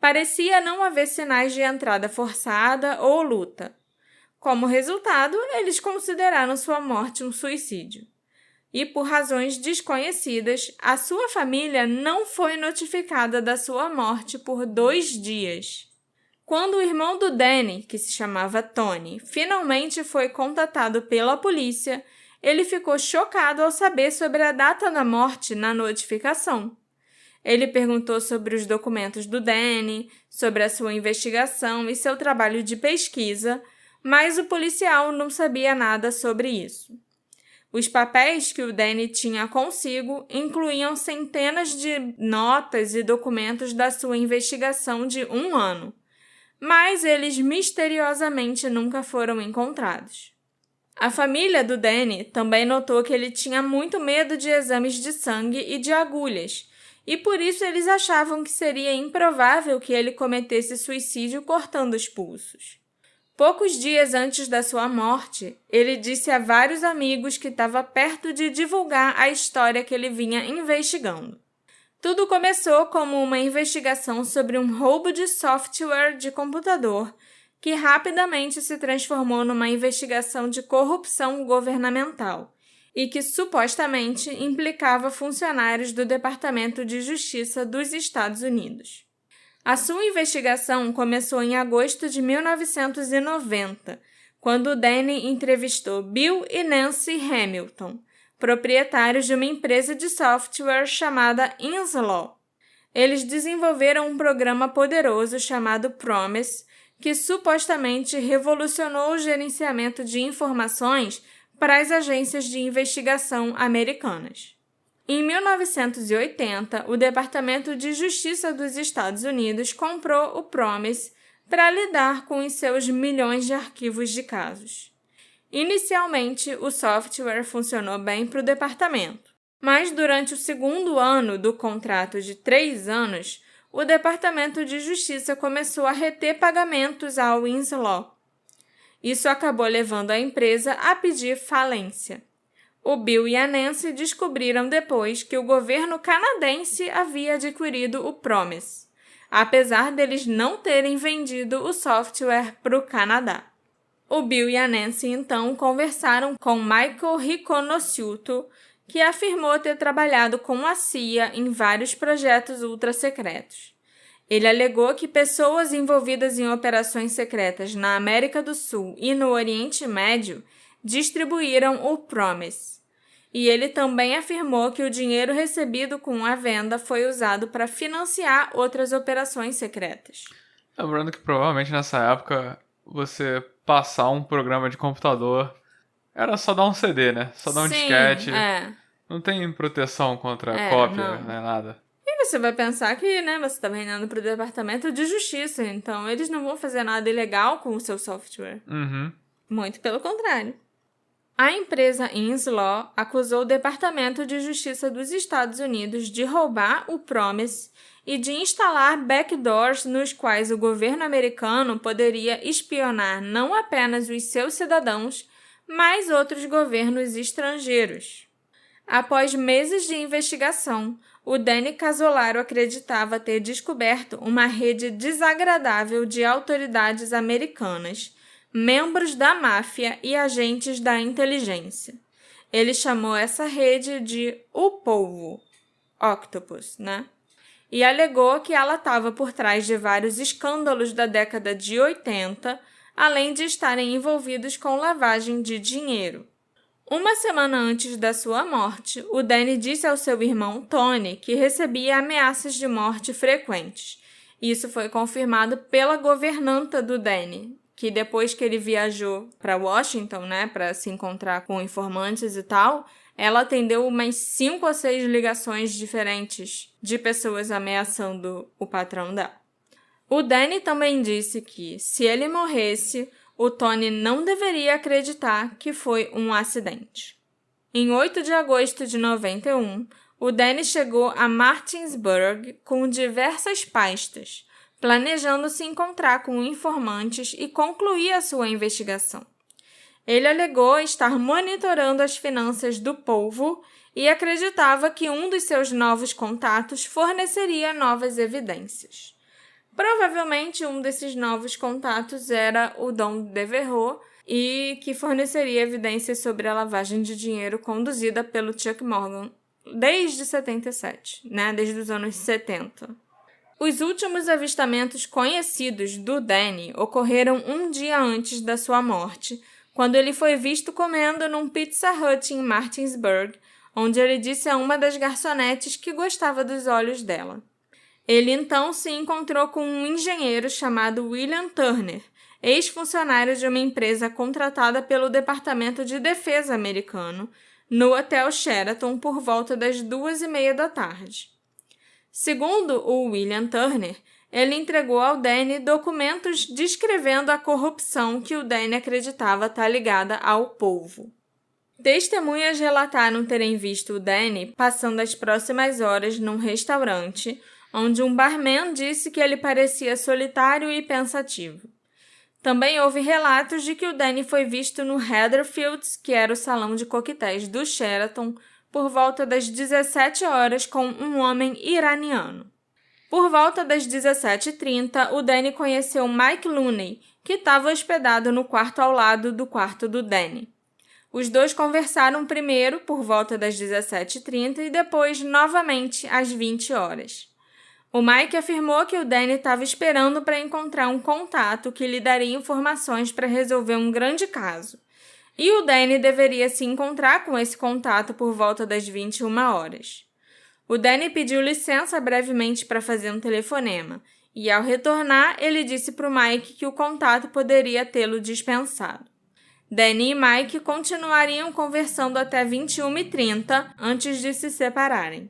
Parecia não haver sinais de entrada forçada ou luta. Como resultado, eles consideraram sua morte um suicídio. E, por razões desconhecidas, a sua família não foi notificada da sua morte por 2 dias. Quando o irmão do Danny, que se chamava Tony, finalmente foi contatado pela polícia, ele ficou chocado ao saber sobre a data da morte na notificação. Ele perguntou sobre os documentos do Danny, sobre a sua investigação e seu trabalho de pesquisa, mas o policial não sabia nada sobre isso. Os papéis que o Danny tinha consigo incluíam centenas de notas e documentos da sua investigação de 1 ano, mas eles misteriosamente nunca foram encontrados. A família do Danny também notou que ele tinha muito medo de exames de sangue e de agulhas, e por isso eles achavam que seria improvável que ele cometesse suicídio cortando os pulsos. Poucos dias antes da sua morte, ele disse a vários amigos que estava perto de divulgar a história que ele vinha investigando. Tudo começou como uma investigação sobre um roubo de software de computador que rapidamente se transformou numa investigação de corrupção governamental e que supostamente implicava funcionários do Departamento de Justiça dos Estados Unidos. A sua investigação começou em agosto de 1990, quando o Danny entrevistou Bill e Nancy Hamilton, proprietários de uma empresa de software chamada Inslaw. Eles desenvolveram um programa poderoso chamado Promise, que supostamente revolucionou o gerenciamento de informações para as agências de investigação americanas. Em 1980, o Departamento de Justiça dos Estados Unidos comprou o Promise para lidar com os seus milhões de arquivos de casos. Inicialmente, o software funcionou bem para o departamento, mas durante o segundo ano do contrato de 3 anos, o Departamento de Justiça começou a reter pagamentos ao Inslaw. Isso acabou levando a empresa a pedir falência. O Bill e a Nancy descobriram depois que o governo canadense havia adquirido o Promise, apesar deles não terem vendido o software para o Canadá. O Bill e a Nancy então conversaram com Michael Riconosciuto, que afirmou ter trabalhado com a CIA em vários projetos ultrasecretos. Ele alegou que pessoas envolvidas em operações secretas na América do Sul e no Oriente Médio distribuíram o Promise. E ele também afirmou que o dinheiro recebido com a venda foi usado para financiar outras operações secretas.
Lembrando que provavelmente nessa época você passar um programa de computador era só dar um CD, né? Só dar um disquete. Não tem proteção contra cópia, nem nada.
E você vai pensar que, você está vendendo para o Departamento de Justiça, então eles não vão fazer nada ilegal com o seu software. Muito pelo contrário. A empresa Inslaw acusou o Departamento de Justiça dos Estados Unidos de roubar o Promise e de instalar backdoors nos quais o governo americano poderia espionar não apenas os seus cidadãos, mas outros governos estrangeiros. Após meses de investigação, o Danny Casolaro acreditava ter descoberto uma rede desagradável de autoridades americanas, membros da máfia e agentes da inteligência. Ele chamou essa rede de O Polvo, Octopus, E alegou que ela estava por trás de vários escândalos da década de 80, além de estarem envolvidos com lavagem de dinheiro. Uma semana antes da sua morte, o Danny disse ao seu irmão Tony que recebia ameaças de morte frequentes. Isso foi confirmado pela governanta do Danny, que depois que ele viajou para Washington, para se encontrar com informantes e tal, ela atendeu umas 5 ou 6 ligações diferentes de pessoas ameaçando o patrão dela. O Danny também disse que, se ele morresse, o Tony não deveria acreditar que foi um acidente. Em 8 de agosto de 91, o Danny chegou a Martinsburg com diversas pastas, planejando se encontrar com informantes e concluir a sua investigação. Ele alegou estar monitorando as finanças do Polvo e acreditava que um dos seus novos contatos forneceria novas evidências. Provavelmente um desses novos contatos era o Don Devereux e que forneceria evidências sobre a lavagem de dinheiro conduzida pelo Chuck Morgan desde 77, desde os anos 70. Os últimos avistamentos conhecidos do Danny ocorreram um dia antes da sua morte, quando ele foi visto comendo num Pizza Hut em Martinsburg, onde ele disse a uma das garçonetes que gostava dos olhos dela. Ele então se encontrou com um engenheiro chamado William Turner, ex-funcionário de uma empresa contratada pelo Departamento de Defesa americano, no Hotel Sheraton por volta das 2:30 da tarde. Segundo o William Turner, ele entregou ao Danny documentos descrevendo a corrupção que o Danny acreditava estar ligada ao Polvo. Testemunhas relataram terem visto o Danny passando as próximas horas num restaurante, onde um barman disse que ele parecia solitário e pensativo. Também houve relatos de que o Danny foi visto no Heatherfields, que era o salão de coquetéis do Sheraton, por volta das 17 horas com um homem iraniano. Por volta das 17h30, o Danny conheceu Mike Looney, que estava hospedado no quarto ao lado do quarto do Danny. Os dois conversaram primeiro por volta das 17h30 e depois novamente às 20 horas. O Mike afirmou que o Danny estava esperando para encontrar um contato que lhe daria informações para resolver um grande caso. E o Danny deveria se encontrar com esse contato por volta das 21 horas. O Danny pediu licença brevemente para fazer um telefonema, e ao retornar, ele disse para o Mike que o contato poderia tê-lo dispensado. Danny e Mike continuariam conversando até 21h30 antes de se separarem.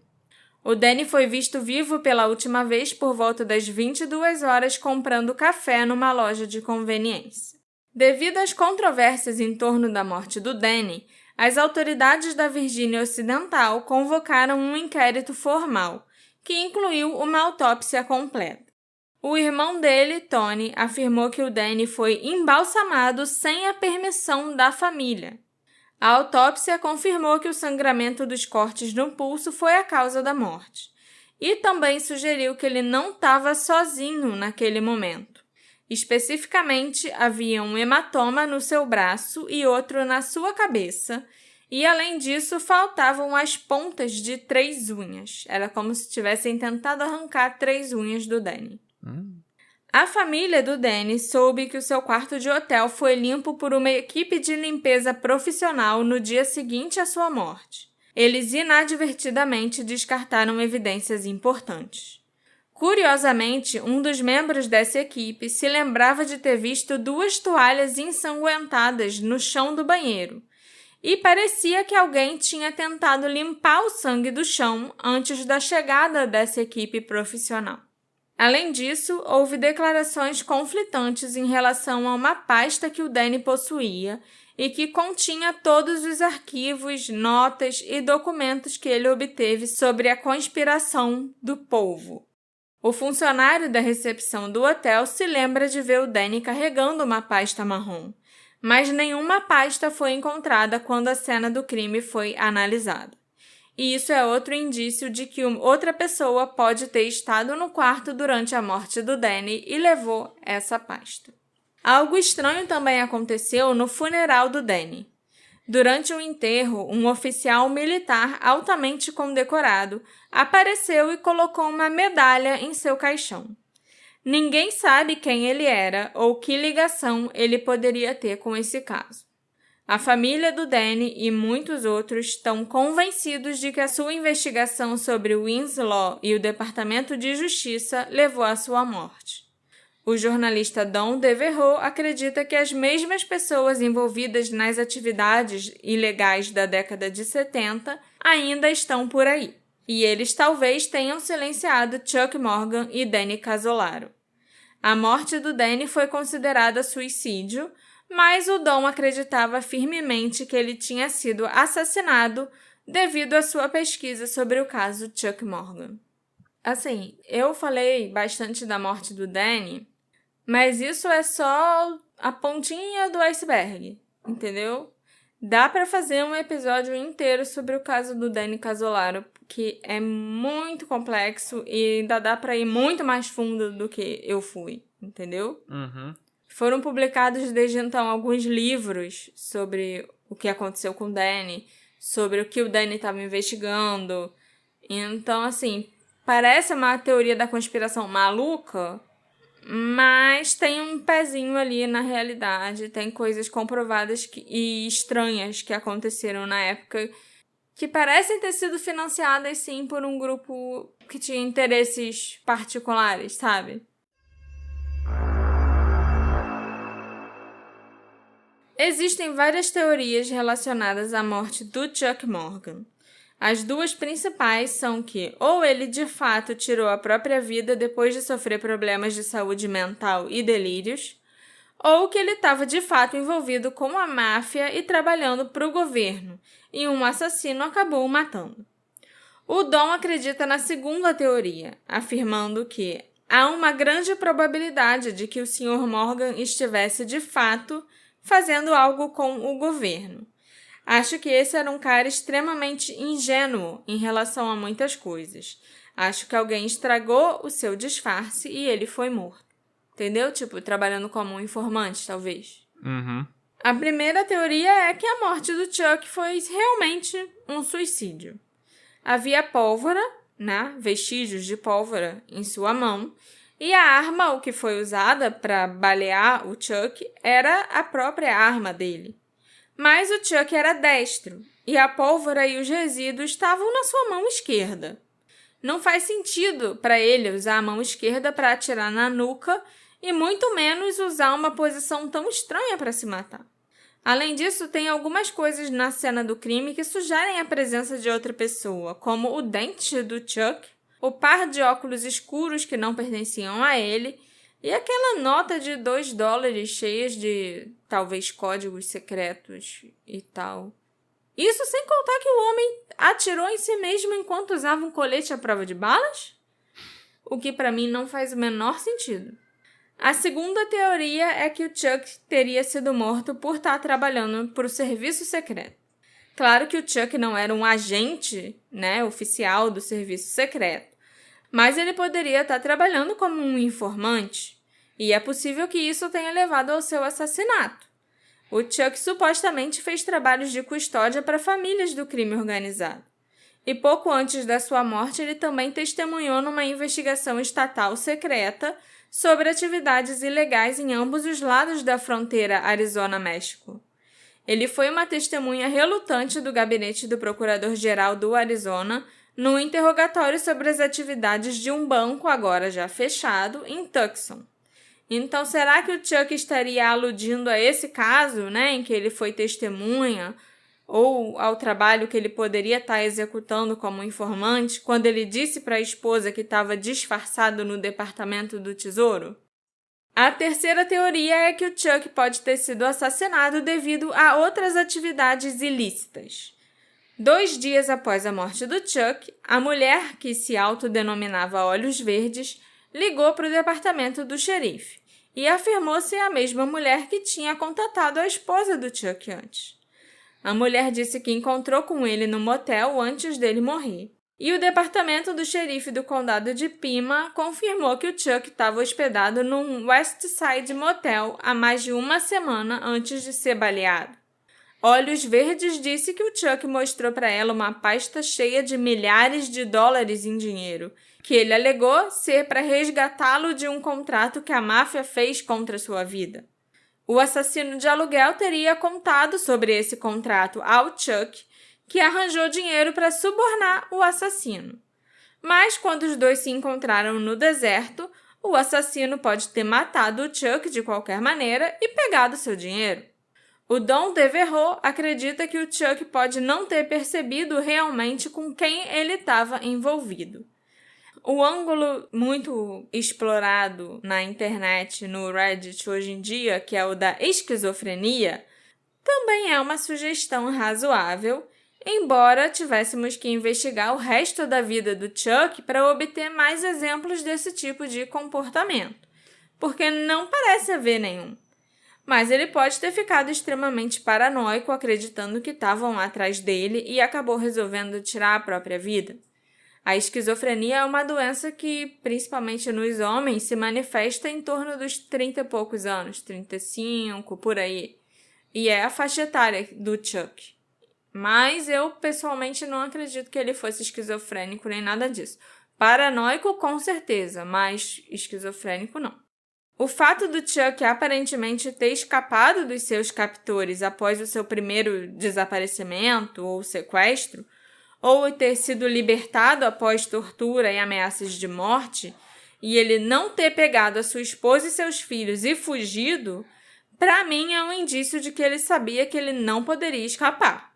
O Danny foi visto vivo pela última vez por volta das 22 horas comprando café numa loja de conveniência. Devido às controvérsias em torno da morte do Danny, as autoridades da Virgínia Ocidental convocaram um inquérito formal, que incluiu uma autópsia completa. O irmão dele, Tony, afirmou que o Danny foi embalsamado sem a permissão da família. A autópsia confirmou que o sangramento dos cortes no pulso foi a causa da morte, e também sugeriu que ele não estava sozinho naquele momento. Especificamente, havia um hematoma no seu braço e outro na sua cabeça, e além disso, faltavam as pontas de 3 unhas. Era como se tivessem tentado arrancar 3 unhas do Danny. A família do Danny soube que o seu quarto de hotel foi limpo por uma equipe de limpeza profissional no dia seguinte à sua morte. Eles inadvertidamente descartaram evidências importantes. Curiosamente, um dos membros dessa equipe se lembrava de ter visto 2 toalhas ensanguentadas no chão do banheiro, e parecia que alguém tinha tentado limpar o sangue do chão antes da chegada dessa equipe profissional. Além disso, houve declarações conflitantes em relação a uma pasta que o Danny possuía e que continha todos os arquivos, notas e documentos que ele obteve sobre a conspiração do Polvo. O funcionário da recepção do hotel se lembra de ver o Danny carregando uma pasta marrom, mas nenhuma pasta foi encontrada quando a cena do crime foi analisada. E isso é outro indício de que outra pessoa pode ter estado no quarto durante a morte do Danny e levou essa pasta. Algo estranho também aconteceu no funeral do Danny. Durante o enterro, um oficial militar altamente condecorado apareceu e colocou uma medalha em seu caixão. Ninguém sabe quem ele era ou que ligação ele poderia ter com esse caso. A família do Danny e muitos outros estão convencidos de que a sua investigação sobre o Winslow e o Departamento de Justiça levou à sua morte. O jornalista Don Devereux acredita que as mesmas pessoas envolvidas nas atividades ilegais da década de 70 ainda estão por aí, e eles talvez tenham silenciado Chuck Morgan e Danny Casolaro. A morte do Danny foi considerada suicídio, mas o Don acreditava firmemente que ele tinha sido assassinado devido à sua pesquisa sobre o caso Chuck Morgan. Assim, eu falei bastante da morte do Danny, mas isso é só a pontinha do iceberg, entendeu? Dá para fazer um episódio inteiro sobre o caso do Danny Casolaro, que é muito complexo e ainda dá para ir muito mais fundo do que eu fui, entendeu? Foram publicados desde então alguns livros sobre o que aconteceu com o Danny, sobre o que o Danny estava investigando. Então, assim, parece uma teoria da conspiração maluca, mas tem um pezinho ali na realidade, tem coisas comprovadas e estranhas que aconteceram na época que parecem ter sido financiadas, sim, por um grupo que tinha interesses particulares, sabe? Existem várias teorias relacionadas à morte do Chuck Morgan. As 2 principais são que ou ele de fato tirou a própria vida depois de sofrer problemas de saúde mental e delírios, ou que ele estava de fato envolvido com a máfia e trabalhando para o governo, e um assassino acabou o matando. O Dom acredita na segunda teoria, afirmando que há uma grande probabilidade de que o Sr. Morgan estivesse de fato fazendo algo com o governo. Acho que esse era um cara extremamente ingênuo em relação a muitas coisas. Acho que alguém estragou o seu disfarce e ele foi morto. Entendeu? Tipo, trabalhando como um informante, talvez.
Uhum.
A primeira teoria é que a morte do Chuck foi realmente um suicídio. Havia pólvora, né? Vestígios de pólvora em sua mão, e a arma, o que foi usada para balear o Chuck, era a própria arma dele. Mas o Chuck era destro, e a pólvora e os resíduos estavam na sua mão esquerda. Não faz sentido para ele usar a mão esquerda para atirar na nuca e muito menos usar uma posição tão estranha para se matar. Além disso, tem algumas coisas na cena do crime que sugerem a presença de outra pessoa, como o dente do Chuck, o par de óculos escuros que não pertenciam a ele e aquela nota de $2 cheias de, talvez, códigos secretos e tal. Isso sem contar que o homem atirou em si mesmo enquanto usava um colete à prova de balas? O que para mim não faz o menor sentido. A segunda teoria é que o Chuck teria sido morto por estar trabalhando para o serviço secreto. Claro que o Chuck não era um agente, né, oficial do serviço secreto, mas ele poderia estar trabalhando como um informante, e é possível que isso tenha levado ao seu assassinato. O Chuck supostamente fez trabalhos de custódia para famílias do crime organizado. E pouco antes da sua morte, ele também testemunhou numa investigação estatal secreta sobre atividades ilegais em ambos os lados da fronteira Arizona-México. Ele foi uma testemunha relutante do gabinete do Procurador-Geral do Arizona no interrogatório sobre as atividades de um banco, agora já fechado, em Tucson. Então, será que o Chuck estaria aludindo a esse caso, né, em que ele foi testemunha, ou ao trabalho que ele poderia estar executando como informante, quando ele disse para a esposa que estava disfarçado no Departamento do Tesouro? A terceira teoria é que o Chuck pode ter sido assassinado devido a outras atividades ilícitas. 2 dias após a morte do Chuck, a mulher, que se autodenominava Olhos Verdes, ligou para o departamento do xerife e afirmou ser a mesma mulher que tinha contatado a esposa do Chuck antes. A mulher disse que encontrou com ele no motel antes dele morrer. E o departamento do xerife do condado de Pima confirmou que o Chuck estava hospedado num West Side Motel há mais de 1 semana antes de ser baleado. Olhos Verdes disse que o Chuck mostrou para ela uma pasta cheia de milhares de dólares em dinheiro, que ele alegou ser para resgatá-lo de um contrato que a máfia fez contra sua vida. O assassino de aluguel teria contado sobre esse contrato ao Chuck, que arranjou dinheiro para subornar o assassino. Mas quando os dois se encontraram no deserto, o assassino pode ter matado o Chuck de qualquer maneira e pegado seu dinheiro. O Don Devereux acredita que o Chuck pode não ter percebido realmente com quem ele estava envolvido. O ângulo muito explorado na internet, no Reddit hoje em dia, que é o da esquizofrenia, também é uma sugestão razoável, embora tivéssemos que investigar o resto da vida do Chuck para obter mais exemplos desse tipo de comportamento, porque não parece haver nenhum. Mas ele pode ter ficado extremamente paranoico acreditando que estavam atrás dele e acabou resolvendo tirar a própria vida. A esquizofrenia é uma doença que, principalmente nos homens, se manifesta em torno dos 30 e poucos anos, 35, por aí. E é a faixa etária do Chuck. Mas eu, pessoalmente, não acredito que ele fosse esquizofrênico nem nada disso. Paranoico, com certeza, mas esquizofrênico, não. O fato do Chuck aparentemente ter escapado dos seus captores após o seu primeiro desaparecimento ou sequestro, ou ter sido libertado após tortura e ameaças de morte, e ele não ter pegado a sua esposa e seus filhos e fugido, para mim é um indício de que ele sabia que ele não poderia escapar.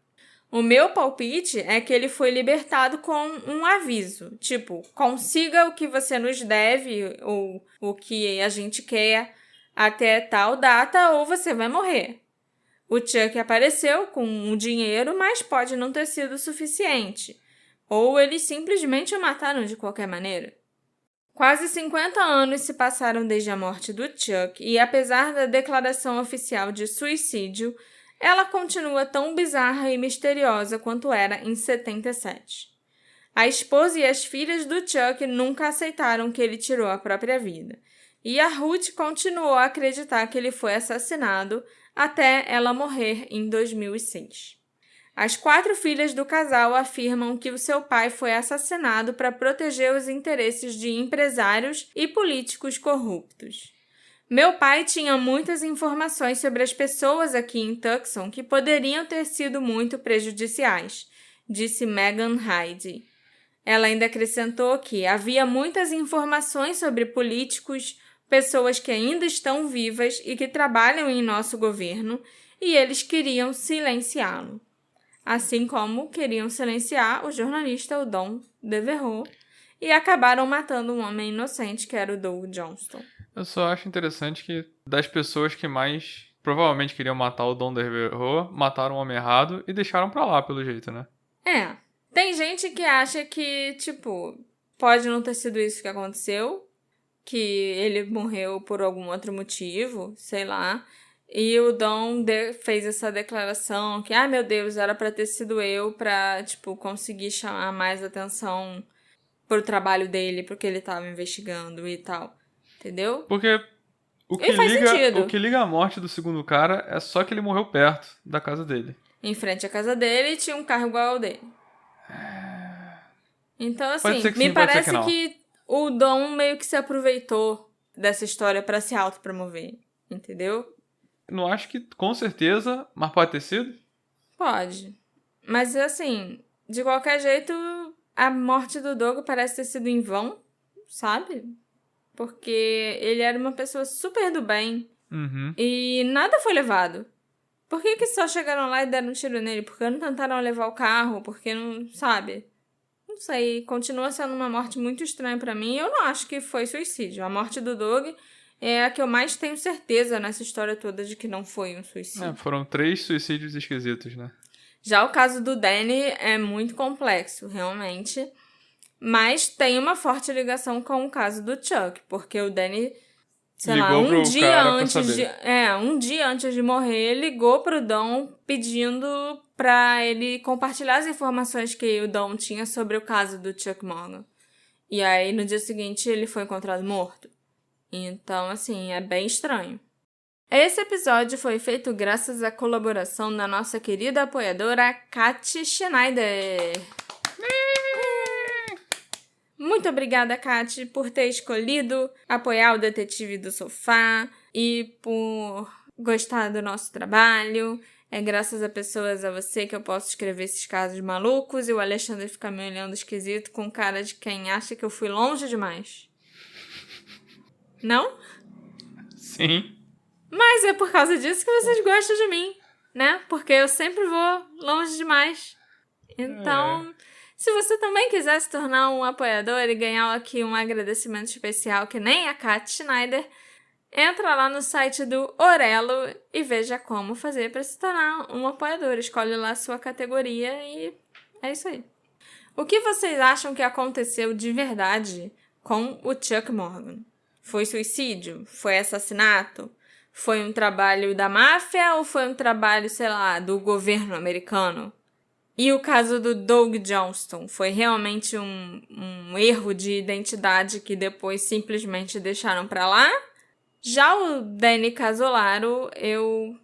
O meu palpite é que ele foi libertado com um aviso, tipo, consiga o que você nos deve ou o que a gente quer até tal data ou você vai morrer. O Chuck apareceu com um dinheiro, mas pode não ter sido suficiente. Ou eles simplesmente o mataram de qualquer maneira. Quase 50 anos se passaram desde a morte do Chuck e, apesar da declaração oficial de suicídio, ela continua tão bizarra e misteriosa quanto era em 77. A esposa e as filhas do Chuck nunca aceitaram que ele tirou a própria vida. E a Ruth continuou a acreditar que ele foi assassinado até ela morrer em 2006. As 4 filhas do casal afirmam que o seu pai foi assassinado para proteger os interesses de empresários e políticos corruptos. Meu pai tinha muitas informações sobre as pessoas aqui em Tucson que poderiam ter sido muito prejudiciais, disse Megan Hyde. Ela ainda acrescentou que havia muitas informações sobre políticos, pessoas que ainda estão vivas e que trabalham em nosso governo, e eles queriam silenciá-lo. Assim como queriam silenciar o jornalista o Don Devereux e acabaram matando um homem inocente que era o Doug Johnston.
Eu só acho interessante que das pessoas que mais provavelmente queriam matar o Don Devereux, mataram o homem errado e deixaram pra lá, pelo jeito, né?
Tem gente que acha que, pode não ter sido isso que aconteceu, que ele morreu por algum outro motivo, sei lá, e o Don fez essa declaração que, meu Deus, era pra ter sido eu pra, conseguir chamar mais atenção pro trabalho dele, porque ele tava investigando e tal, entendeu?
Porque o que liga a morte do segundo cara é só que ele morreu perto da casa dele.
Em frente à casa dele tinha um carro igual ao dele. Então, assim, me parece que o Dom meio que se aproveitou dessa história pra se autopromover, entendeu?
Não acho que, com certeza, mas pode ter sido?
Pode. Mas, assim, de qualquer jeito, a morte do Doug parece ter sido em vão, sabe? Porque ele era uma pessoa super do bem.
Uhum.
E nada foi levado. Por que só chegaram lá e deram um tiro nele? Por que não tentaram levar o carro? Por que não, sabe? Não sei, continua sendo uma morte muito estranha pra mim. Eu não acho que foi suicídio. A morte do Doug é a que eu mais tenho certeza nessa história toda de que não foi um suicídio.
Foram 3 suicídios esquisitos, né?
Já o caso do Danny é muito complexo, realmente. Mas tem uma forte ligação com o caso do Chuck, porque o Danny, um dia antes de morrer, ligou pro Don pedindo pra ele compartilhar as informações que o Don tinha sobre o caso do Chuck Morgan. E aí, no dia seguinte, ele foi encontrado morto. Então, assim, é bem estranho. Esse episódio foi feito graças à colaboração da nossa querida apoiadora, Kat Schneider. Muito obrigada, Kat, por ter escolhido apoiar o Detetive do Sofá e por gostar do nosso trabalho. É graças a pessoas a você que eu posso escrever esses casos malucos e o Alexandre fica me olhando esquisito com cara de quem acha que eu fui longe demais. Não?
Sim.
Mas é por causa disso que vocês gostam de mim, né? Porque eu sempre vou longe demais. Então, se você também quiser se tornar um apoiador e ganhar aqui um agradecimento especial que nem a Kat Schneider, entra lá no site do Orelo e veja como fazer para se tornar um apoiador. Escolhe lá a sua categoria e é isso aí. O que vocês acham que aconteceu de verdade com o Chuck Morgan? Foi suicídio? Foi assassinato? Foi um trabalho da máfia ou foi um trabalho, sei lá, do governo americano? E o caso do Doug Johnston? Foi realmente um erro de identidade que depois simplesmente deixaram pra lá? Já o Danny Casolaro, eu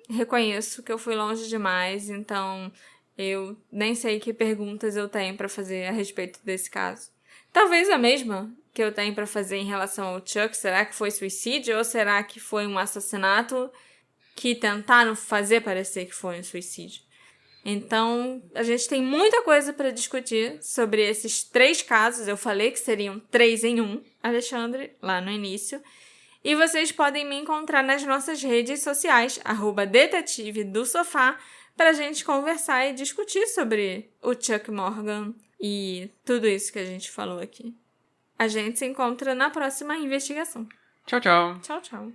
reconheço que eu fui longe demais, então eu nem sei que perguntas eu tenho pra fazer a respeito desse caso. Talvez a mesma que eu tenho pra fazer em relação ao Chuck. Será que foi suicídio ou será que foi um assassinato que tentaram fazer parecer que foi um suicídio? Então, a gente tem muita coisa para discutir sobre esses 3 casos. Eu falei que seriam 3 em 1, Alexandre, lá no início. E vocês podem me encontrar nas nossas redes sociais, @detetive do sofá, para a gente conversar e discutir sobre o Chuck Morgan e tudo isso que a gente falou aqui. A gente se encontra na próxima investigação.
Tchau, tchau.
Tchau, tchau.